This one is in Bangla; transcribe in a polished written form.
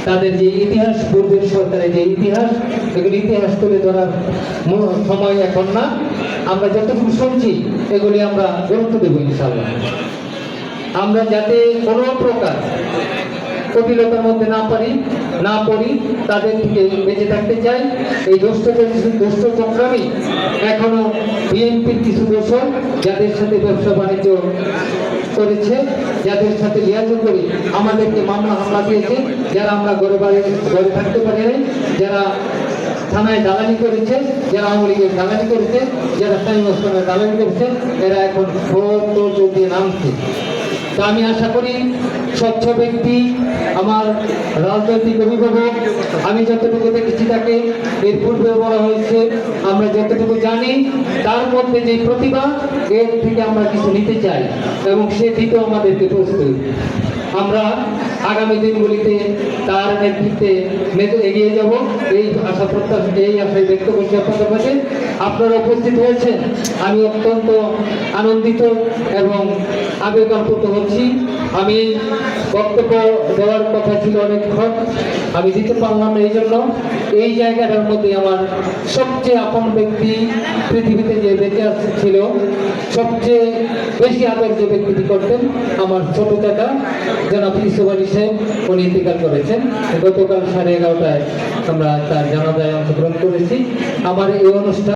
তাদের যে ইতিহাস, পূর্বের সরকারের যে ইতিহাস, এগুলি ইতিহাস তুলে ধরার সময় এখন না। আমরা যতটুকু শুনছি এগুলি আমরা গুরুত্ব দেব ইনশাআল্লাহ। আমরা যাতে কোনো প্রকার কপিলতার মধ্যে না পড়ি, তাদের থেকে বেঁচে থাকতে চাই। এই দুষ্ট চক্রামী এখনো বিএনপির কিছু দোষর, যাদের সাথে ব্যবসা বাণিজ্য করেছে, যাদের সাথে লিয়াজ করে আমাদেরকে মামলা হামলা দিয়েছে, যারা আমরা ঘরে থাকতে পারি নাই, যারা থানায় দালালি করেছে, যারা আওয়ামী লীগের দালালি করেছে, যারা শাহীন ওসমানের দালালি করেছে, এরা এখন ভোট দিয়ে নামছে। তো আমি আশা করি স্বচ্ছ ব্যক্তি, আমার রাজনৈতিক অভিভাবক, আমি যতটুকু দেখেছি তাকে এর পূর্বে বলা হয়েছে, আমরা যতটুকু জানি তার মধ্যে যে প্রতিভা, এর থেকে আমরা কিছু নিতে চাই এবং সে দিতেও আমাদেরকে প্রস্তুত। আমরা আগামী দিনগুলিতে তার নেতৃত্বে এগিয়ে যাব, এই আশা প্রত্যাশা, এই আশায় ব্যক্ত করছি আপনাদের কাছে। আপনারা উপস্থিত হয়েছেন, আমি অত্যন্ত আনন্দিত এবং আবেগাপ্লুত হচ্ছি। আমি বক্তব্য দেওয়ার কথা ছিল অনেকক্ষণ, আমি দিতে পারলাম না। এই জন্য এই জায়গাটার মধ্যে আমার সবচেয়ে আপন ব্যক্তি পৃথিবীতে যে বেঁচে ছিল, সবচেয়ে বেশি আদর যে ব্যক্তিটি করতেন, আমার ছোট কাকা জনাব ইসুফ আলী সাহেব, উনি ইন্তেকাল করেছেন। গতকাল 11:30টায় আমরা তার জানাজায় অংশগ্রহণ করেছি। আমার এই অনুষ্ঠান